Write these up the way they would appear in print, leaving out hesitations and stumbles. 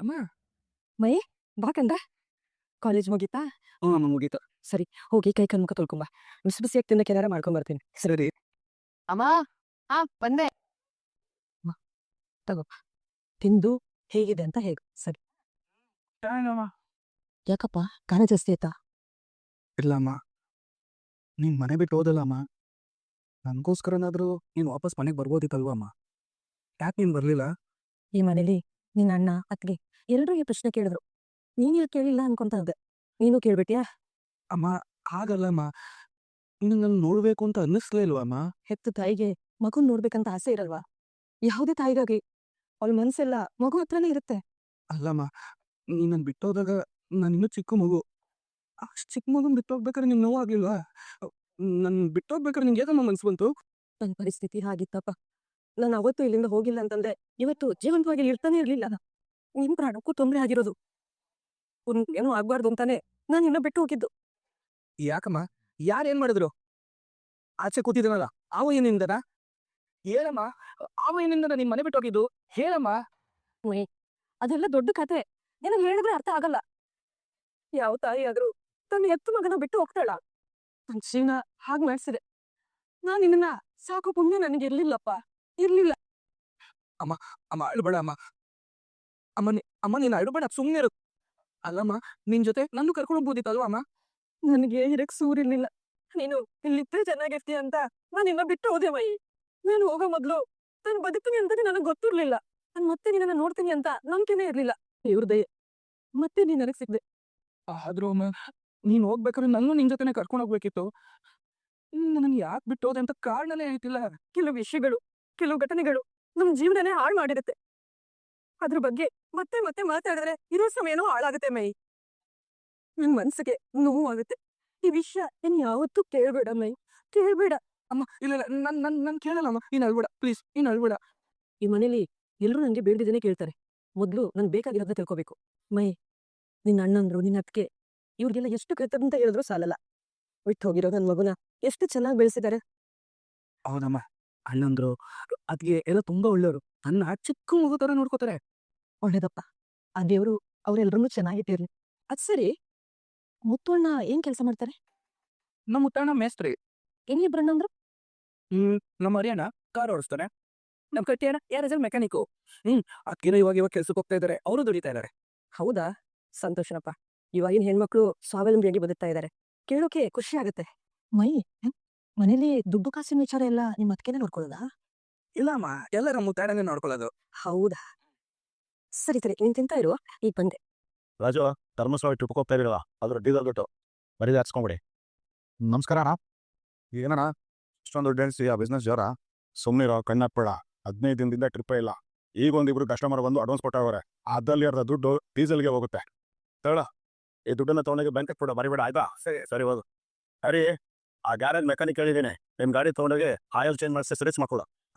ಅಮ್ಮ. ಮೈ ಬಾಕಂದ ಕಾಲೇಜ್ ಮುಗೀತಾ? ಹ್ಞೂ ಅಮ್ಮ ಮುಗೀತು. ಸರಿ, ಹೋಗಿ ಕೈ ಕಣ್ಮುಖ ತೊಳ್ಕೊಂಬ. ಬಿಸಿ ಬಿಸಿಯಾಗಿ ತಿನ್ನಕ್ಕೆ ಏನಾರ ಮಾಡ್ಕೊಂಬರ್ತೀನಿ. ಸರಿ. ಅಮ್ಮ, ಬಂದೆ. ತಗೋ, ತಿಂದು ಹೇಗಿದೆ ಅಂತ ಹೇಳು. ಸರಿ. ಏನಮ್ಮ? ಯಾಕಪ್ಪ ಖಾರ ಜಾಸ್ತಿ ಆಯ್ತಾ? ಇಲ್ಲಮ್ಮ, ನೀನ್ ಮನೆ ಬಿಟ್ಟು ಹೋದಲ್ಲಮ್ಮ, ನನಗೋಸ್ಕರನಾದ್ರೂ ನೀನು ವಾಪಸ್ ಮನೆಗೆ ಬರ್ಬೋದಿತ್ತಲ್ವಮ್ಮ? ಯಾಕೆ ನೀನು ಬರಲಿಲ್ಲ? ಈ ಮನೇಲಿ ನಿನ್ನ ಅಣ್ಣ ಅತ್ತಿಗೆ ಎಲ್ಲರೂ ಈ ಪ್ರಶ್ನೆ ಕೇಳಿದ್ರು. ನೀನು ಯಾಕೆ ಕೇಳಿಲ್ಲ ಅನ್ಕೊಂತ ಇದ್ದೆ. ನೀನು ಕೇಳ್ಬಿಟ್ಯಾ? ಅಮ್ಮ ಹಾಗಲ್ಲಮ್ಮ, ನೀನು ನನ್ನ ನೋಡಬೇಕು ಅಂತ ಅನ್ನಿಸ್ಲೇ ಇಲ್ವಮ್ಮ? ಹೆತ್ತ ತಾಯಿಗೆ ಮಗುನ್ ನೋಡ್ಬೇಕಂತ ಆಸೆ ಇರಲ್ವಾ? ಯಾವುದೇ ತಾಯಿಗಾಗಿ ಅವಳ ಮನ್ಸೆಲ್ಲ ಮಗು ಹತ್ರನೇ ಇರುತ್ತೆ. ಅಲ್ಲಮ್ಮ, ನೀನು ನನ್ನ ಬಿಟ್ಟೋದಾಗ ನಾನು ಇನ್ನೂ ಚಿಕ್ಕ ಮಗು. ಅಷ್ಟು ಚಿಕ್ಕ ಮಗುನ ಬಿಟ್ಟೋಗ್ಬೇಕಾದ್ರೆ ನಿಮ್ಗೆ ನೋವಾಗ್ಲಿಲ್ವಾ? ನನ್ನ ಬಿಟ್ಟೋಗ್ಬೇಕಾದ್ರೆ ನಿಂಗೆ ಏನಮ್ಮ ಮನ್ಸು ಬಂತು? ನನ್ನ ಪರಿಸ್ಥಿತಿ ಹಾಗಿತ್ತಪ್ಪ. ನಾನು ಅವತ್ತು ಇಲ್ಲಿಂದ ಹೋಗಿಲ್ಲ ಅಂತಂದ್ರೆ ಇವತ್ತು ಜೀವಂತವಾಗಿ ಇರ್ತಾನೆ ಇರ್ಲಿಲ್ಲ. ನಿನ್ ಪ್ರಾಣಕ್ಕೂ ತೊಂದರೆ ಆಗಿರೋದು. ಏನೂ ಆಗ್ಬಾರ್ದು ಅಂತಾನೆ ನಾನು ಇನ್ನ ಬಿಟ್ಟು ಹೋಗಿದ್ದು. ಯಾಕಮ್ಮ? ಯಾರೇನ್ ಮಾಡಿದ್ರು? ಆಚೆ ಕೂತಿದ್ದೀನಲ್ಲ ಅವ ಏನಿಂದನ? ಹೇಳಮ್ಮ, ಅವ ಏನಿಂದನ ನಿನ್ ಮನೆ ಬಿಟ್ಟು ಹೋಗಿದ್ದು? ಹೇಳಮ್ಮ. ಅದೆಲ್ಲ ದೊಡ್ಡ ಕತೆ. ನಿನಗೆ ಹೇಳಿದ್ರೆ ಅರ್ಥ ಆಗಲ್ಲ. ಯಾವ ತಾಯಿ ಆದ್ರೂ ತನ್ನ ಎತ್ತು ಮಗನ ಬಿಟ್ಟು ಹೋಗ್ತಾಳ? ನನ್ ಜೀವನ ಹಾಗೆ ಮಾಡ್ಸಿದೆ. ನಾನು ನಿನ್ನ ಸಾಕು ಪುಣ್ಯ ನನಗೆ ಇರ್ಲಿಲ್ಲಪ್ಪ, ಇರ್ಲಿಲ್ಲ. ಅಮ್ಮ ಅಮ್ಮ ಅಳ್ಬೇಡ ಅಮ್ಮ. ಅಮ್ಮ ನೀನು ಅಳ್ಬೇಡ, ಸುಮ್ಮನೆ ಇರು. ಅಲ್ಲಮ್ಮ, ನಿನ್ ಜೊತೆ ನನ್ನ ಕರ್ಕೊಂಡು ಹೋಗ್ಬೋದಿತ್ತಲ್ವ ಅಮ್ಮ? ನನಗೆ ಇರಕ್ ಸೂರಿರ್ಲಿಲ್ಲ. ನೀನು ಇಲ್ಲಿದ್ರೆ ಚೆನ್ನಾಗಿರ್ತೀಯ ಅಂತ ನಾನು ಇನ್ನ ಬಿಟ್ಟು ಹೋದೆ ಮೈ. ನಾನು ಹೋಗೋ ಮೊದ್ಲು ನಾನು ಬದುಕ್ತೀನಿ ಅಂತಾನೆ ನನಗೆ ಗೊತ್ತಿರ್ಲಿಲ್ಲ. ನಾನು ಮತ್ತೆ ನಿನ್ನ ನೋಡ್ತೀನಿ ಅಂತ ನಂಬಿಕೆನೇ ಇರ್ಲಿಲ್ಲ. ಇವ್ರ ದಯೆ ಮತ್ತೆ ನೀನ್ ನನಗ್ ಸಿಗ್ದೆ. ಆದ್ರೂ ಅಮ್ಮ, ನೀನ್ ಹೋಗ್ಬೇಕಾದ್ರೆ ನನ್ನ ನಿನ್ ಜೊತೆನೆ ಕರ್ಕೊಂಡು ಹೋಗ್ಬೇಕಿತ್ತು. ನನ್ ಯಾಕೆ ಬಿಟ್ಟು ಹೋದೆ ಅಂತ ಕಾರಣನೇ ಹೇಳ್ತಿಲ್ಲ. ಕೆಲವು ವಿಷಯಗಳು, ಕೆಲವು ಘಟನೆಗಳು ನಮ್ ಜೀವನನೇ ಹಾಳು ಮಾಡಿರುತ್ತೆ. ಅದ್ರ ಬಗ್ಗೆ ಮತ್ತೆ ಮತ್ತೆ ಮಾತಾಡಿದ್ರೆ ಇರೋ ಸಮಯನೂ ಹಾಳಾಗುತ್ತೆ ಮೈ. ನನ್ ಮನ್ಸಿಗೆ ನೋವು ಆಗುತ್ತೆ. ಈ ವಿಷಯ ನೀನ್ ಯಾವತ್ತೂ ಕೇಳ್ಬೇಡ ಮೈ, ಕೇಳ್ಬೇಡ. ಅಮ್ಮ ಇಲ್ಲ ಇಲ್ಲ, ನನ್ ಕೇಳಲ್ಲ ಅಮ್ಮ. ನೀನ್ ಅಳ್ಬೇಡ ಪ್ಲೀಸ್, ನೀನ್ ಅಳ್ಬೇಡ. ಈ ಮನೇಲಿ ಎಲ್ಲರೂ ನಂಗೆ ಬೇಡ್ದಿದ್ದೇನೆ ಕೇಳ್ತಾರೆ. ಮೊದ್ಲು ನನ್ ಬೇಕಾಗಿರೋದನ್ನ ತಿಳ್ಕೊಬೇಕು ಮೈ. ನಿನ್ನ ಅಣ್ಣಂದ್ರು, ನಿನ್ನ ಅತ್ತಿಗೆ ಇವ್ರಿಗೆಲ್ಲ ಎಷ್ಟು ಕೃತಜ್ಞತೆ ಹೇಳಿದ್ರು ಸಾಲಲ್ಲ. ಬಿಟ್ಟು ಹೋಗಿರೋ ನನ್ ಮಗುನ ಎಷ್ಟು ಚೆನ್ನಾಗಿ ಬೆಳೆಸಿದ್ದಾರೆ. ಹೌದಮ್ಮ, ಅಣ್ಣಂದ್ರು ಅದ್ಗೆ ಎಲ್ಲ ತುಂಬಾ ಒಳ್ಳೆಯವರು. ನನ್ನ ಚಿಕ್ಕ ಮಗು ತರ ನೋಡ್ಕೋತಾರೆ. ಒಳ್ಳೇದಪ್ಪ. ಆ ದೇವ್ರು ಅವ್ರೆಲ್ರನ್ನೂ ಚೆನ್ನಾಗಿಟ್ಟಿರ್ಲಿ. ಅದ್ ಸರಿ, ಮುತ್ತಣ್ಣ ಏನ್ ಕೆಲಸ ಮಾಡ್ತಾರೆ? ನಮ್ಮ ಮುತ್ತಣ್ಣ ಮೇಸ್ತ್ರಿ. ಇನ್ನಿಬ್ರಣ್ಣಂದ್ರು? ನಮ್ಮ ಹರಿಯಣ್ಣ ಕಾರ್ ಓಡಿಸ್ತಾನೆ. ನಮ್ ಕಟ್ಟಿಯಣ್ಣ ಯಾರಾದ್ರೂ ಮೆಕ್ಯಾನಿಕು. ಅಕ್ಕಿನ ಇವಾಗ ಕೆಲ್ಸಕ್ಕೆ ಹೋಗ್ತಾ ಇದಾರೆ, ಅವರು ದುಡಿತಾ ಇದಾರೆ. ಹೌದಾ, ಸಂತೋಷನಪ್ಪ. ಇವಾಗಿನ ಹೆಣ್ಮಕ್ಳು ಸ್ವಾವಲಂಬಿಯಾಗಿ ಬದುಕ್ತಾ ಇದಾರೆ. ಕೇಳೋಕೆ ಖುಷಿ ಆಗುತ್ತೆ. ಮೈ, ಮನೇಲಿ ದುಡ್ಡು ಕಾಸಿನ ವಿಚಾರ ಎಲ್ಲ ನಿಮ್ಮ ಅತ್ತಿಗೆನೇ ನೋಡ್ಕೊಳ್ಳೋದಾ? ಇಲ್ಲಮ್ಮ, ಎಲ್ಲ ನಮ್ಮ ಮುತ್ತಣ್ಣನೇ ನೋಡ್ಕೊಳ್ಳೋದು. ಹೌದಾ, ಸರಿ ಸರಿ, ನೀನ್ ತಿಂತಾ ಇರು, ಈಗ ಬಂದೆ. ರಾಜು, ಧರ್ಮಸ್ಥಳ ಟ್ರಿಪ್ ಹೋಗ್ತಾ ಇದೀರಲ್ಲ, ಅದ್ರ ಡೀಸೆಲ್ ದುಡ್ಡು ಬರೀ ಹಾಕ್ಸ್ಕೊಂಬಿಡಿ. ನಮಸ್ಕಾರ ಅಣ್ಣ. ಏನಣ್ಣ ಇಷ್ಟೊಂದು ದುಡ್ಡು ಎಣಿಸ್ತೀಯ? ಬಿಸ್ನೆಸ್ ಜೋರ? ಸುಮ್ಮನಿರೋ, ಕಣ್ಣಾಕ್ಬೇಡ. 15 ದಿನದಿಂದ ಟ್ರಿಪ್ಪೇ ಇಲ್ಲ. ಈಗ ಒಂದಿಬ್ರು ಕಸ್ಟಮರ್ ಬಂದು ಅಡ್ವಾನ್ಸ್ ಕೊಟ್ಟವ್ರೆ. ಅದ್ರಲ್ಲಿ ಅರ್ಧ ದುಡ್ಡು ಡೀಸೆಲ್ಗೆ ಹೋಗುತ್ತೆ. ತಗೊಳ, ಈ ದುಡ್ಡನ್ನ ತೊಗೊಂಡೋಗಿ ಬ್ಯಾಂಕ್ ಕೊಡ, ಮರಿಬೇಡ ಆಯ್ತಾ? ಸರಿ ಹೋಗು. ಸರಿ, ಆ ಗ್ಯಾರೇಜ್ ಮೆಕ್ಯಾನಿಕ್ ಹೇಳಿದ್ದೀನಿ, ನಿಮ್ ಗಾಡಿ ತೊಗೊಂಡೋಗಿ ಆಯಿಲ್ ಚೇಂಜ್ ಮಾಡಿಸಿ ಸರ್ವಿಸ್ ಮಾಡ್ಕೊಡು.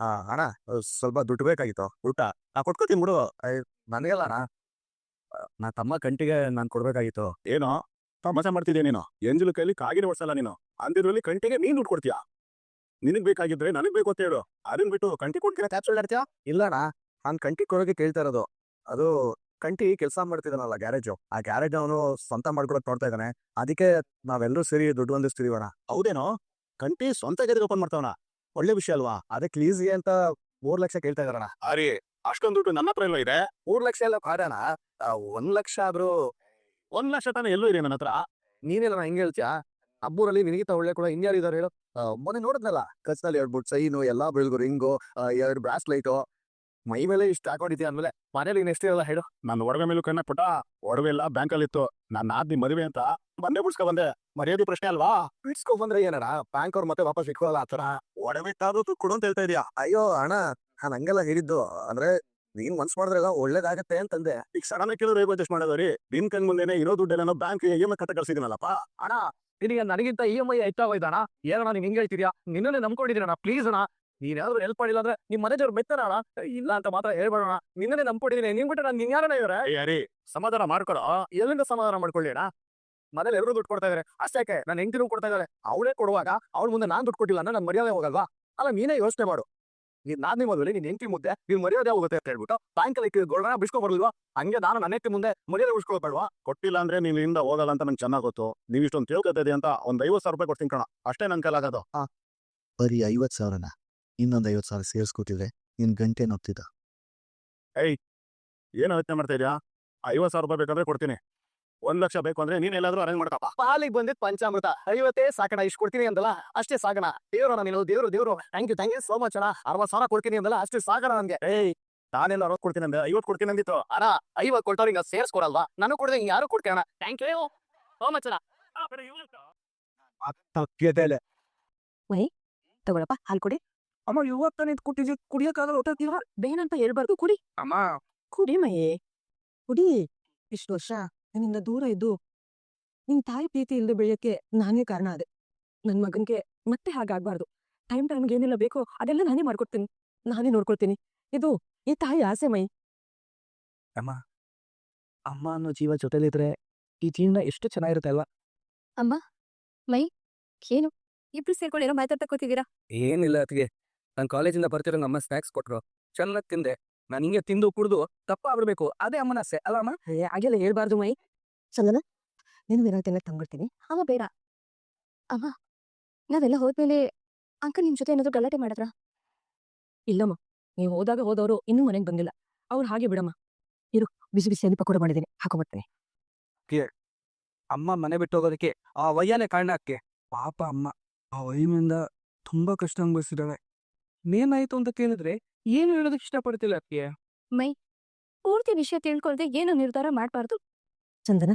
ಅಣ್ಣ, ಸ್ವಲ್ಪ ದುಡ್ಡು ಬೇಕಾಗಿತ್ತು. ಊಟ ಕೊಟ್ಕೋತೀನಿ ಬಿಡು. ನನಗೆಲ್ಲ ಅಣ್ಣ, ನಾ ತಮ್ಮ ಕಂಟಿಗೆ ನಾನು ಕೊಡ್ಬೇಕಾಗಿತ್ತು. ಏನೋ ತಮಾಷೆ ಮಾಡ್ತಿದ್ಯಾ ನೀನು? ಎಂಜಲು ಕೈಲಿ ಕಾಗಿನ ಓಡಿಸಲ್ಲ ನೀನು. ಅಂದಿದ್ರಲ್ಲಿ ಕಂಟಿಗೆ ನೀನ್ ದುಡ್ಡು ಕೊಡ್ತೀಯಾ? ನಿನಗ್ ಬೇಕಾಗಿದ್ರೆ ನನಗ್ ಬೇಕು ಅಂತ ಹೇಳು. ಅದನ್ನ ಬಿಟ್ಟು ಕಂಟಿ ಕೊಡ್ತೀರಾ ಕ್ಯಾಪ್ಸೂಲ್ ಆಡ್ತೀಯಾ? ಇಲ್ಲಣ್ಣ, ನಾನು ಕಂಟಿ ಕೊಡೋಕೆ ಕೇಳ್ತಾ ಇರೋದು. ಅದು ಕಂಟಿ ಕೆಲಸ ಮಾಡ್ತಿದ್ದಾನಲ್ಲ ಗ್ಯಾರೇಜು, ಆ ಗ್ಯಾರೇಜ್ ಅವನು ಸ್ವಂತ ಮಾಡ್ಕೊಳಕ್ ನೋಡ್ತಾ ಇದ್ದಾನೆ. ಅದಕ್ಕೆ ನಾವೆಲ್ಲರೂ ಸೇರಿ ದುಡ್ಡು ಹೊಂದಿಸ್ತಿದೀವಣ್ಣ. ಹೌದೇನೋ? ಕಂಟಿ ಸ್ವಂತ ಗ್ಯಾರೇಜ್ ಓಪನ್ ಮಾಡ್ತಾವಣ? ಒಳ್ಳೆ ವಿಷಯ ಅಲ್ವಾ? ಅದಕ್ಕೆ ಲೀಸ್ಗೆ ಅಂತ 3 ಲಕ್ಷ ಕೇಳ್ತಾ ಇದಾರಣ. ಅರಿ, ಅಷ್ಟೊಂದು ದುಡ್ಡು ನನ್ನ ಹತ್ರ ಎಲ್ಲೋ ಇದೆ? 3 ಲಕ್ಷ ಎಲ್ಲ ಕಾರಣ, 1 ಲಕ್ಷ ಆದ್ರೂ. 1 ಲಕ್ಷ ತಾನೇ ಎಲ್ಲೂ ಇದೆ ನನ್ನ ಹತ್ರ. ನೀನೆಲ್ಲ ಹಿಂಗೆ ಹೇಳ್ತೀಯಾ? ಅಬ್ಬೂರಲ್ಲಿ ನಿನಗಿತ ಒಳ್ಳೆ ಕೂಡ ಇನ್ಯಾರು ಇದಾರೆ ಹೇಳು? ಮೊನ್ನೆ ನೋಡಿದ್ನಲ್ಲ, ಕಚ್ನಲ್ಲಿ 2 ಬುಟ್ ಚೈನು, ಎಲ್ಲಾ ಬೆಳಗು ರಿಂಗು, 2 ಬ್ರಾಸ್ಲೈಟು, ಮೈ ಮೇಲೆ ಇಷ್ಟು ಹಾಕೊಂಡಿದ್ಯಾ ಅಂದ್ಮೇಲೆ ಮನೇಲಿ ನೆಕ್ಸ್ಟ್ ಹೇಳು? ನಾನು ಒಡವೆ ಮೇಲೂ ಕಣ್ಣ ಪುಟ್ಟ, ಒಡವೆ ಎಲ್ಲ ಬ್ಯಾಂಕಲ್ಲಿ ಇತ್ತು. ನನ್ನ ಆದ್ನಿ ಮದುವೆ ಅಂತ ಬಂದೆ ಬಿಡ್ಸ್ಕೊ ಬಂದೆ. ಮರ್ಯಾದೆ ಪ್ರಶ್ನೆ ಅಲ್ವಾ? ಬಿಡ್ಸ್ಕೊ ಬಂದ್ರೆ ಏನಡ, ಬ್ಯಾಂಕ್ ಅವ್ರು ಮತ್ತೆ ವಾಪಸ್ ಇಟ್ಕೊಳ್ಳಲ್ಲ. ಆ ತರ ಒಡವೆ ತಾನು ಕೊಡು ಅಂತ ಹೇಳ್ತಾ ಇದೀಯಾ? ಅಯ್ಯೋ ಅಣ್ಣ, ನಾನು ಹಂಗೆಲ್ಲ ಹೇಳಿದ್ದು. ಅಂದ್ರೆ ನೀನ್ ಮನ್ಸ್ ಮಾಡಿದ್ರೆಲ್ಲ ಒಳ್ಳೇದಾಗತ್ತೆ ಅಂತಂದೆ. ಈಗ ಸಡನ್ ಆಗಿ ಕೇಳಿದ್ರೆ ಹೇಗೆ ಅಡ್ಜಸ್ಟ್ ಮಾಡೋದ್ರಿ? ನಿನ್ ಕಣ್ ಮುಂದೆನೆ ಇರೋ ದುಡ್ಡೆಲ್ಲ ಬ್ಯಾಂಕ್ EMI ಕಟ್ಟ ಕಳ್ಸಿದೀನಲ್ಲಪ್ಪ. ಅಣ್ಣ, ನಿನಗೆ ನನಗಿಂತ EMI ಹೆಚ್ಚಾಗೋಯ್ತಾನ? ಏನಣ್ಣ ನೀನ್ ಹಿಂಗೆ ಹೇಳ್ತಿದ್ಯಾ? ನಿನ್ನೇ ನಂಬ್ಕೊಂಡಿದ್ದೀನಣ್ಣ, ಪ್ಲೀಸ್ ಅಣ್ಣ. ನೀನ್ ಯಾವ್ದು ಹೆಲ್ಪ್ ಮಾಡಿಲ್ಲ ಅಂದ್ರೆ ನಿಮ್ ಮನೇಜರ್ ಮೆತ್ತನ ಇಲ್ಲ ಅಂತ ಮಾತ್ರ ಹೇಳ್ಬೇಡಣ. ನಿನ್ನೇ ನಂಬ್ಕೊಂಡಿದ್ದೀನಿ, ನಿನ್ ಬಿಟ್ಟು ನಾನು ಯಾರನ್ನ ಇವ್ರೆ? ಯಾರಿ ಸಮಾಧಾನ ಮಾಡ್ಕೊಳ. ಎಲ್ಲಿಂದ ಸಮಾಧಾನ ಮಾಡ್ಕೊಳ್ಳಿ ಅಣ್ಣ? ಮನೇಲಿ ಎಲ್ಲರೂ ದುಡ್ಡು ಕೊಡ್ತಾ ಇದಾರೆ, ಅಷ್ಟೇ. ನಾನು ಹೆಂಡತಿನೂ ಕೊಡ್ತಾ ಇದಾರೆ. ಅವಳೇ ಕೊಡುವಾಗ ಅವ್ಳ ಮುಂದೆ ನಾನ್ ದುಡ್ಡು ಕೊಟ್ಟಿಲ್ಲ ಅಂದ್ರೆ ನನ್ ಮರ್ಯಾದೆ ಹೋಗಲ್ವಾ? ಅಲ್ಲ, ನೀನೇ ಯೋಚನೆ ಮಾಡು. ನಾನೇ ಮದುವೆ ನೀನ್ ಹೆಂಡತಿ ಮುದ್ದೆ ನೀನ್ ಮರ್ಯಾದೆ ಹೋಗುತ್ತೆ ಅಂತ ಹೇಳ್ಬಿಟ್ಟು ಸಾಯಂಕಾಲ ಗೋಲ್ಡನ ಬಿಸ್ಕೊ ಬರ್ಲಿಲ್ವಾ? ಹಂಗೆ ನಾನು ನನ್ನ ಹೆಂಡತಿ ಮುಂದೆ ಮರ್ಯಾದೆ ಉಳಿಸ್ಕೊಳ್ಬೇಡವಾ? ಕೊಟ್ಟಿಲ್ಲ ಅಂದ್ರೆ ನೀನ್ ಇಲ್ಲಿಂದ ಹೋಗಲ್ಲ ಅಂತ ನಂಗೆ ಚೆನ್ನಾಗ್ ಗೊತ್ತು. ನೀವು ಇಷ್ಟೊಂದು ತಿಳ್ಕೊತಿದೆ ಅಂತ ಒಂದ್ 50,000 ರೂಪಾಯಿ ಕೊಡ್ತೀನಿ ಕಣ, ಅಷ್ಟೇ ನನ್ ಕೈಲಾಗೋದು. ಬರೀ 50,000ನ ಇನ್ನೊಂದು 50,000 ಸೇರಿಸ್ಕೊತಿದ್ರೆ ನಿನ್ ಗಂಟೆ ನೋಗ್ತಿದ್ದ. ಏನ್ ಯೋಚನೆ ಮಾಡ್ತಾ ಇದೀಯಾ? 50,000 ರೂಪಾಯಿ ಬೇಕಾದ್ರೆ ಕೊಡ್ತೀನಿ. 1,00,000 ಬೇಕು ಅಂದ್ರೆ ನೀನ್ ಎಲ್ಲಾದ್ರೂ ಅರೇಂಜ್ ಮಾಡ್ಕಪ್ಪ. ಪಾಲಿಗೆ ಬಂದಿದ್ ಪಂಚಾಮೃತ 50 ಸಾಕಣ, ಇಷ್ಟು ಕೊಡ್ತೀನಿ ಅಂದಲ್ಲ ಅಷ್ಟೇ ಸಾಕಣ. ದೇವ್ರಣ ನೀನು, ದೇವ್ರು ಥ್ಯಾಂಕ್ ಯು ಸೋ ಮಚ್ ಅಣ್ಣ. 60,000 ಕೊಡ್ತೀನಿ ಅಂದಲ್ಲ ಅಷ್ಟೇ ಸಾಕಣ ನನ್ಗೆ. ನಾನೆಲ್ಲ 60 ಕೊಡ್ತೀನಿ ಅಂದೆ, 50 ಕೊಡ್ತೀನಿ ಅಂದಿತ್ತು ಅಣ್ಣ. 50 ಕೊಟ್ಟವ್ರು ಹಿಂಗ ಸೇರ್ಸ್ಕೊಡಲ್ವಾ? ನಾನು ಕೊಡ್ದೆ ಯಾರು ಕೊಡ್ತೀರಣ? ಥ್ಯಾಂಕ್ ಯು ಸೋ ಮಚ್ ಅಣ್ಣ. ತಗೊಳಪ್ಪ ಹಾಲು ಕುಡಿ. ಅಮ್ಮ ಇವತ್ತಾನೆ ಕೊಟ್ಟಿದ್ದೆ, ಕುಡಿಯಕ್ಕಾಗಲ್ಲ ಹೊತ್ತಾಗ್ತೀವ. ಬೇನಂತ ಹೇಳ್ಬಾರ್ದು, ಕುಡಿ ಅಮ್ಮ ಕುಡಿ ಮಯ್ಯೇ ಕುಡಿ. ಇಷ್ಟು ವರ್ಷ ನಿನ್ನಿಂದ ದೂರ ಇದ್ದು ನಿನ್ ತಾಯಿ ಪ್ರೀತಿ ಇಲ್ಲದೆ ಬೆಳೆಯಕ್ಕೆ ನಾನೇ ಕಾರಣ ಅದೆ. ನನ್ ಮಗನ್ಗೆ ಮತ್ತೆ ಹಾಗಾಗ್ಬಾರ್ದು. ಟೈಮ್ಗೆ ಏನೆಲ್ಲ ಬೇಕೋ ಅದೆಲ್ಲ ನಾನೇ ಮಾಡ್ಕೊಡ್ತೀನಿ, ನಾನೇ ನೋಡ್ಕೊಳ್ತೀನಿ. ಇದು ಈ ತಾಯಿ ಆಸೆ ಮೈ. ಅಮ್ಮ ಅಮ್ಮ ಅನ್ನೋ ಜೀವ ಜೊತೆಲಿದ್ರೆ ಈ ಜೀವನ ಎಷ್ಟು ಚೆನ್ನಾಗಿರುತ್ತೆ ಅಲ್ವಾ? ಏನು ಇಬ್ರು ಸೇರ್ಕೊಂಡು ಏನೋ ಮಾತಾಡ್ತಾ ಕೂತಿದ್ದೀರಾ? ಏನಿಲ್ಲ ಅತ್ತಿಗೆ, ನಾನು ಕಾಲೇಜಿಂದ ಬರ್ತಿರೋ ಅಮ್ಮ ಸ್ನ್ಯಾಕ್ಸ್ ಕೊಟ್ರು, ಚೆನ್ನಾಗಿ ತಿಂದೆ. ನಾನು ಹಿಂಗೆ ತಿಂದು ಕುಡಿದು ದಪ್ಪ ಆಗ್ಬಿಡ್ಬೇಕು, ಅದೇ ಅಮ್ಮನ ಆಸೆ ಅಲ್ಲ ಅಮ್ಮ? ಹಾಗೆಲ್ಲ ಹೇಳ್ಬಾರ್ದು ಮೈ. ಚಂದನ ನೀನು ವಿರಾಟೆಲ್ಲ ತಂದ್ಬಿಡ್ತೀನಿ. ಅಮ್ಮ ಬೇಡ. ಅಮ್ಮ ನಾವೆಲ್ಲ ಹೋದ್ಮೇಲೆ ಅಂಕಲ್ ನಿಮ್ ಜೊತೆ ಏನಾದ್ರು ಗಲಾಟೆ ಮಾಡಿದ್ರ? ಇಲ್ಲಮ್ಮ, ನೀವು ಹೋದಾಗ ಹೋದವರು ಇನ್ನೂ ಮನೆಗೆ ಬಂದಿಲ್ಲ. ಅವ್ರು ಹಾಗೆ ಬಿಡಮ್ಮ. ಇರು, ಬಿಸಿ ಬಿಸಿಯಲ್ಲಿ ಪಕೋಡ ಮಾಡಿದ್ದೀನಿ, ಹಾಕೊಂಬರ್ತೀನಿ. ಅಮ್ಮ ಮನೆ ಬಿಟ್ಟು ಹೋಗೋದಕ್ಕೆ ಆ ವಯ್ಯನೇ ಕಾರಣ ಅಕ್ಕೆ. ಪಾಪ ಅಮ್ಮ ಆ ವಯ್ಯನಿಂದ ತುಂಬಾ ಕಷ್ಟ ಅನುಭವಿಸಿದಾಳೆ. ಏನಾಯ್ತು ಅಂತ ಕೇಳಿದ್ರೆ ಏನು ಹೇಳೋದಕ್ಕೆ ಇಷ್ಟಪಡ್ತಿಲ್ಲ ಅಕ್ಕೆ. ಪೂರ್ತಿ ವಿಷಯ ತಿಳ್ಕೊಳ್ದೆ ಏನು ನಿರ್ಧಾರ ಮಾಡ್ಬಾರ್ದು. ಚಂದನ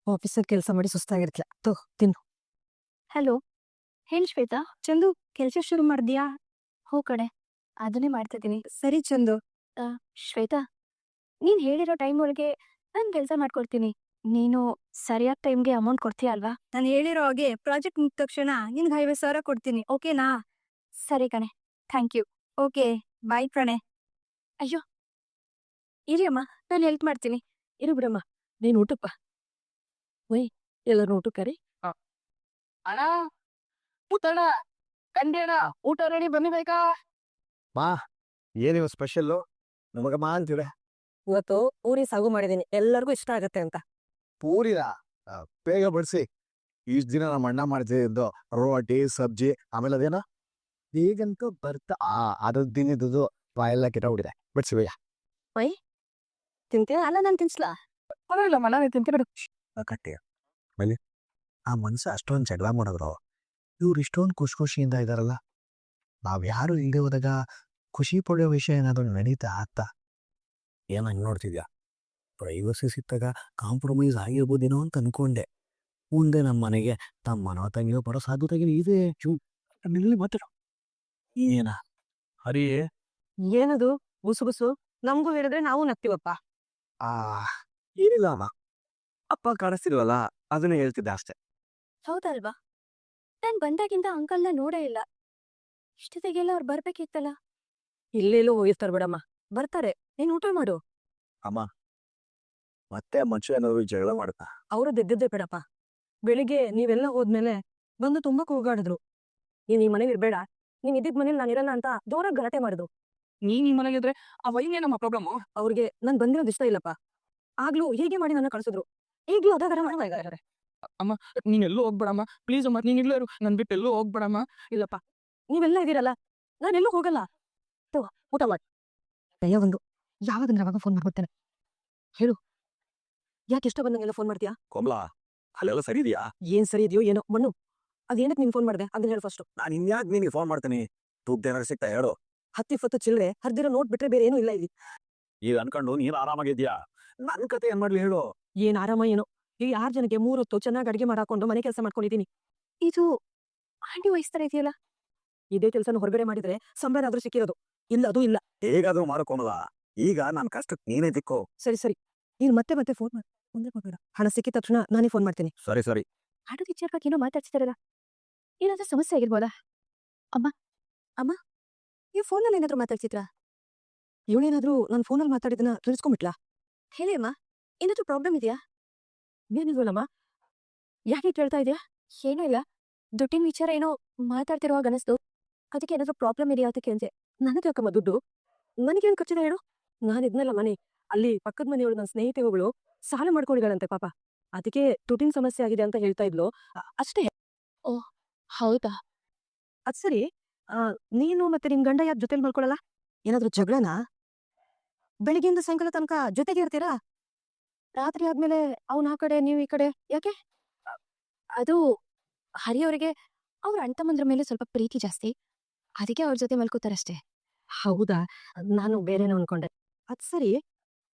ಆಫೀಸಲ್ಲಿ ಕೆಲಸ ಮಾಡಿ ಸುಸ್ತಾಗಿರ್ತಿಲ್ಲ, ತಿನ್ನು. ಹಲೋ, ಹೇಳಿ ಶ್ವೇತಾ. ಚಂದು ಕೆಲಸ ಶುರು ಮಾಡ್ದ್ಯಾ? ಹೋ ಕಡೆ, ಅದನ್ನೇ ಮಾಡ್ತಿದ್ದೀನಿ. ಸರಿ ಚಂದು. ಶ್ವೇತಾ, ನೀನ್ ಹೇಳಿರೋ ಟೈಮ್ ಒಳಗೆ ನಾನು ಕೆಲಸ ಮಾಡ್ಕೊಡ್ತೀನಿ. ನೀನು ಸರಿಯಾದ ಟೈಮ್ಗೆ ಅಮೌಂಟ್ ಕೊಡ್ತೀಯ ಅಲ್ವಾ? ನಾನು ಹೇಳಿರೋ ಹಾಗೆ ಪ್ರಾಜೆಕ್ಟ್ ಮುಗಿದ ತಕ್ಷಣ ನಿನ್ಗೆ 50,000 ಕೊಡ್ತೀನಿ, ಓಕೆನಾ? ಸರಿ ಕಣೆ, ಥ್ಯಾಂಕ್ ಯು. ಓಕೆ, ಬಾಯ್ ಪ್ರಣೆ. ಅಯ್ಯೋ ಇರಿ ಅಮ್ಮ, ನಾನು ಹೆಲ್ಪ್ ಮಾಡ್ತೀನಿ. ಇರು ಬಿಡಮ್ಮ, ನೀನು ಊಟಪ್ಪ. ಒಯ್ ಎಲ್ಲರೂ ಊಟಕ್ಕೆ ಕರಿ. ಅಣ್ಣ ಊಟಣ ಕಂಡೇಣ, ಊಟ ರೆಡಿ ಬಂದಿಬೇಕಾ? ಏನಿವ ಸ್ಪೆಷಲ್ಲು ನಮಗಮ್ಮ ಅಂತೀರ? ಇವತ್ತು ಪೂರಿ ಸಾಗು ಮಾಡಿದೀನಿ, ಎಲ್ಲರಿಗೂ ಇಷ್ಟ ಆಗತ್ತೆ ಅಂತ. ಪೂರಿನ ಬೇಗ ಬಡಿಸಿ. ಇಷ್ಟು ದಿನ ನಮ್ಮ ಅಣ್ಣ ಮಾಡ್ತಿದ್ದು ರೋಟಿ ಸಬ್ಜಿ, ಆಮೇಲೆ ಅದೇನ ಈಗಂತೂ ಬರ್ತಾ ಅದು ತಿನ್ನಿದ್ದು ಬಾಯೆಲ್ಲ ಕೆಟ್ಟೋಗ್ಬಿಟ್ಟಿದೆ. ಬಡ್ಸಿ ಭಯ್ಯ. ತಿಂತೀಯ? ಅಲ್ಲ ನಾನು ತಿನ್ಸ್ಲಾ? ಪರವಾಗಿಲ್ಲಮ್ಮ, ನಾನೇ ತಿಂತೀನಿ ಬಿಡು. ಕಟ್ಟೆ ಮೇಲೆ ಆ ಮನ್ಸು ಅಷ್ಟೊಂದು ಜಗಳ ಮಾಡಿದ್ರು, ಇವ್ರು ಇಷ್ಟೊಂದು ಖುಷಿಯಿಂದ ಇದಾರಲ್ಲ. ನಾವ್ ಯಾರು ಇಲ್ಲದೆ ಹೋದಾಗ ಖುಷಿ ಪಡೋ ವಿಷಯ ಏನಾದ್ರು ನಡೀತಾ ಆತ. ಏನಂಗ್ ನೋಡ್ತಿದ್ಯಾ? ಪ್ರೈವಸಿ ಸಿಕ್ತಾಗ ಕಾಂಪ್ರಮೈಸ್ ಆಗಿರ್ಬೋದೇನೋ ಅಂತ ಅನ್ಕೊಂಡೆ. ಮುಂದೆ ನಮ್ಮ ಮನೆಗೆ ತಮ್ಮ ಮನೋ ತಂಗಿಯೋ ಬರೋ ಸಾಧ್ಯತೆ ಇದೆ. ನಿಲ್ಲಿ ಮಾತಾಡು. ಏನ ಹರಿ ಏನದು ಗುಸು ನಮಗೂ ಹೇಳಿದ್ರೆ ನಾವು ನಗ್ತೀವಪ್ಪ. ಏನಿಲ್ಲ ಅಮ್ಮ, ಅಪ್ಪ ಕಾಣಿಸ್ತಿಲ್ವಲ್ಲ ಅದನ್ನೇ ಹೇಳ್ತಿದ್ದೆ ಅಷ್ಟೇ. ಹೌದಲ್ವಾ? ನಾನ್ ಬಂದಾಗಿಂದ ಅಂಕಲ್ನ ನೋಡೇ ಇಲ್ಲ. ಇಷ್ಟೊತ್ತಿಗೆಲ್ಲ ಅವ್ರು ಬರ್ಬೇಕಿತ್ತಲ್ಲ. ಇಲ್ಲೆಲ್ಲೋ ಹೋಗಿರ್ತಾರ ಬಿಡಮ್ಮ, ಬರ್ತಾರೆ. ನೀನ್ ಊಟ ಮಾಡು. ಅಮ್ಮ ಮತ್ತೆ ಮನುಷ್ಯ ಏನಾದ್ರು ಜಗಳ ಮಾಡ್ತಾ? ಅವರು ದೆದ್ದಿದ್ದೆ ಬಿಡಪ್ಪ. ಬೆಳಿಗ್ಗೆ ನೀವೆಲ್ಲ ಹೋದ್ಮೇಲೆ ಬಂದು ತುಂಬಾ ಕೂಗಾಡಿದ್ರು. ನೀನ್ ಈ ಮನೇಲಿ ಇರ್ಬೇಡ, ನೀನ್ ಇದ್ದಿದ್ ಮನೇಲಿ ನಾನು ಇರಲ್ಲ ಅಂತ ಜೋರಾಗಿ ಗಲಾಟೆ ಮಾಡಿದ್ರು. ನೀನ್ ಈ ಮನೆಗಿದ್ರೆ ಆ ವೈನ್ಯ ನಮ್ಮ ಪ್ರಾಬ್ಲಮ್. ಅವ್ರಿಗೆ ನಾನ್ ಬಂದಿರೋದು ಇಷ್ಟ ಇಲ್ಲಪ್ಪ. ಆಗ್ಲೂ ಹೀಗೆ ಮಾಡಿ ನನ್ನ ಕಳ್ಸಿದ್ರು. ಈಗ್ಲೂ ಅದಾಗರ ಮಾಡ್ತಾರೆ. ಅಮ್ಮ ನೀನ್ ಎಲ್ಲೂ ಹೋಗ್ಬೇಡಮ್ಮ ಪ್ಲೀಸ್ ಅಮ್ಮ, ನೀನ್ ಇಲ್ಲೇ ಇರು, ನನ್ ಬಿಟ್ಟು ಎಲ್ಲೂ ಹೋಗ್ಬೇಡಮ್ಮ. ಇಲ್ಲಪ್ಪ, ನೀವೆಲ್ಲ ಇದೀರಲ್ಲ, ನಾನೆಲ್ಲೂ ಹೋಗಲ್ಲ. ಊಟ ಮಾಡಿ. ಅಯ್ಯ ಒಂದು ಯಾವಾಗಂದ್ರೆ ಅವಾಗ ಫೋನ್ ಮಾಡ್ಬಿಡ್ತೇನೆ. ಹೇಳು, ಯಾಕೆ ಇಷ್ಟ ಬಂದಂಗೆಲ್ಲ ಫೋನ್ ಮಾಡ್ತೀಯಾ? ಕೋಮಲಾ, ಅಲ್ಲೆಲ್ಲ ಸರಿ ಇದೆಯಾ? ಏನ್ ಸರಿ ಇದೆಯೋ ಏನೋ ಮಣ್ಣು. ಅದೇನಕ್ಕೆ ನೀನ್ ಫೋನ್ ಮಾಡಿದೆ ಅದನ್ನ ಹೇಳು ಫಸ್ಟ್. ನಾನು ಇನ್ಯಾಕೆ ನಿನಗೆ ಫೋನ್ ಮಾಡ್ತೀನಿ? ತೂಗ್ದೇನಾರು ಸಿಗ್ತಾ ಹೇಳು. 10-20 ಚಿಲ್ಲರೆ ಹರಿದಿರೋ ನೋಟ್ ಬಿಟ್ರೆ ಬೇರೆ ಏನೂ ಇಲ್ಲ ಇಲ್ಲಿ. ಈಗ ಅನ್ಕೊಂಡು ನೀನು ಆರಾಮಾಗಿದ್ಯಾ? ನನ್ ಕತೆ ಏನ್ ಮಾಡ್ಲಿ ಹೇಳು? ಏನ್ ಆರಾಮ ಏನೋ. ಈ 6 ಜನಕ್ಕೆ 3 ಹೊತ್ತು ಚೆನ್ನಾಗಿ ಅಡಿಗೆ ಮಾಡಾಕೊಂಡು ಮನೆ ಕೆಲಸ ಮಾಡ್ಕೊಂಡಿದ್ದೀನಿ. ಇದು ಆಂಟಿ ವಹಿಸ್ತಾರ ಇದೆಯಲ್ಲ. ಇದೇ ಕೆಲಸನ ಹೊರಗಡೆ ಮಾಡಿದ್ರೆ ಸಂಬಳ ಆದ್ರೂ ಸಿಕ್ಕಿರೋದು. ಇಲ್ಲ ಅದು ಇಲ್ಲ. ಹೇಗಾದ್ರೂ ಮಾಡ್ಕೊಮಲ್ಲ, ಈಗ ನನ್ ಕಷ್ಟಕ್ಕೆ ನೀನೇ ದಿಕ್ಕು. ಸರಿ ನೀನು ಮತ್ತೆ ಫೋನ್ ಮಾಡಿ ಮುಂದೆ ಹೋಗ್ಬೇಡ. ಹಣ ಸಿಕ್ಕಿದ ತಕ್ಷಣ ನಾನೇ ಫೋನ್ ಮಾಡ್ತೀನಿ. ಸರಿ ಆಟೋ ವಿಚಾರವಾಗಿ ಏನೋ ಮಾತಾಡ್ತಿದಾರಲ್ಲ, ಏನಾದ್ರೂ ಸಮಸ್ಯೆ ಆಗಿರ್ಬೋದಾ? ಅಮ್ಮ ಈ ಫೋನಲ್ಲಿ ಏನಾದ್ರು ಮಾತಾಡ್ತಿದ್ರಾ? ಇವಳೇನಾದ್ರೂ ನನ್ನ ಫೋನಲ್ಲಿ ಮಾತಾಡಿದನ್ನ ತಿಳಿಸ್ಕೊಂಬಿಟ್ಲಾ? ಹೇಳಿ ಅಮ್ಮ, ಏನಾದ್ರೂ ಪ್ರಾಬ್ಲಮ್ ಇದೆಯಾ? ಏನಿಲ್ವಲ್ಲಮ್ಮ, ಯಾಕೆ ಕೇಳ್ತಾ ಇದೆಯಾ? ಏನೂ ಇಲ್ಲ, ದುಡ್ಡಿನ ವಿಚಾರ ಏನೋ ಮಾತಾಡ್ತಿರುವಾಗ ಅನಿಸ್ತು, ಅದಕ್ಕೆ ಏನಾದ್ರೂ ಪ್ರಾಬ್ಲಮ್ ಇದೆಯಾ ಅಂತ ಕೇಳಿದೆ. ನನಗೆ ಯಾಕಮ್ಮ ದುಡ್ಡು? ನನಗೇನ್ ಖರ್ಚಿದೆ ಹೇಳು? ನಾನು ಇದ್ನಲ್ಲ ಮನೆ, ಅಲ್ಲಿ ಪಕ್ಕದ ಮನೆಯವಳು ನನ್ನ ಸ್ನೇಹಿತೆ ಒಬ್ಳು ಸಾಲ ಮಾಡ್ಕೊಂಡಿದ್ದಾಳಂತೆ ಪಾಪ. ಅದಕ್ಕೆ ದುಡ್ಡಿನ ಸಮಸ್ಯೆ ಆಗಿದೆ ಅಂತ ಹೇಳ್ತಾ ಇದ್ಲು. ಅಷ್ಟೇ. ಹೌದಾ? ಅದ್ ಸರಿ, ನೀನು ಮತ್ತೆ ನಿನ್ ಗಂಡ ಯಾಕೆ ಜೊತೆಲಿ ಮಲ್ಕೊಳಲ್ಲ? ಏನಾದ್ರೂ ಜಗಳನಾ? ಬೆಳಿಗ್ಗೆಯಿಂದ ಸಾಯಂಕಾಲ ತನಕ ಜೊತೆಗೆ ಇರ್ತೀರಾ? ರಾತ್ರಿ ಆದ್ಮೇಲೆ ಅವ್ನ ಆ ಕಡೆ ನೀವು ಈ ಕಡೆ ಯಾಕೆ? ಅದು ಹರಿಯವರಿಗೆ ಅವ್ರ ಅಣ್ಣ ತಮ್ಮಂದ್ರ ಮೇಲೆ ಸ್ವಲ್ಪ ಪ್ರೀತಿ ಜಾಸ್ತಿ. ಅದಕ್ಕೆ ಅವ್ರ ಜೊತೆ ಮಲ್ಕೋತಾರಷ್ಟೇ. ಹೌದಾ? ನಾನು ಬೇರೆನೋ ಅನ್ಕೊಂಡೆ. ಅದ್ ಸರಿ,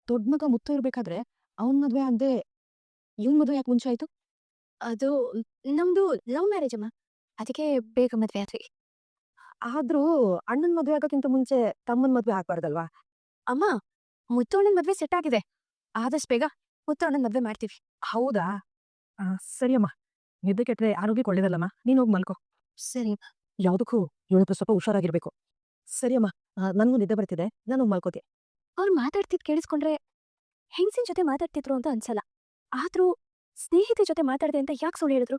ದೊಡ್ಡ ಮಗ ಮುತ್ತು ಇರ್ಬೇಕಾದ್ರೆ ಅವನ್ ಮದ್ವೆ ಆಗದೆ ಇವನ್ ಮದ್ವೆ ಯಾಕೆ ಮುಂಚೆ ಆಯ್ತು? ಅದು ನಮ್ದು ಲವ್ ಮ್ಯಾರೇಜ್ ಅಮ್ಮ. ಅದಕ್ಕೆ ಬೇಗ ಮದ್ವೆ ಆದ್ವಿ. ಆದ್ರೂ ಅಣ್ಣನ್ ಮದ್ವೆ ಆಗೋಕ್ಕಿಂತ ಮುಂಚೆ ತಮ್ಮನ್ ಮದ್ವೆ ಆಗ್ಬಾರ್ದಲ್ವಾ? ಅಮ್ಮ, ಮುತ್ತು ಅಣ್ಣನ್ ಮದ್ವೆ ಸೆಟ್ ಆಗಿದೆ. ಆದಷ್ಟು ಬೇಗ ಮುತ್ತು ಅಣ್ಣನ್ ಮದ್ವೆ ಮಾಡ್ತೀವಿ. ಹೌದಾ? ಸರಿಯಮ್ಮ, ನಿದ್ದೆ ಕೆಟ್ಟರೆ ಆರೋಗ್ಯಕ್ಕೆ ಒಳ್ಳೇದಲ್ಲಮ್ಮ. ನೀನ್ ಹೋಗಿ ಮಲ್ಕೋ. ಸರಿ. ಯಾವ್ದಕ್ಕೂ ಇವತ್ತು ಸ್ವಲ್ಪ ಹುಷಾರಾಗಿರ್ಬೇಕು. ಸರಿಯಮ್ಮ, ನನ್ಗೂ ನಿದ್ದೆ ಬರ್ತಿದೆ, ನಾನು ಹೋಗಿ ಮಲ್ಕೋತೆ. ಅವ್ರು ಮಾತಾಡ್ತಿದ್ ಕೇಳಿಸ್ಕೊಂಡ್ರೆ ಹೆಂಗಸಿನ ಜೊತೆ ಮಾತಾಡ್ತಿದ್ರು ಅಂತ ಅನ್ಸಲ್ಲ. ಆದ್ರೂ ಸ್ನೇಹಿತೆ ಜೊತೆ ಮಾತಾಡ್ದೆ ಅಂತ ಯಾಕೆ ಸುಳ್ಳು ಹೇಳಿದ್ರು?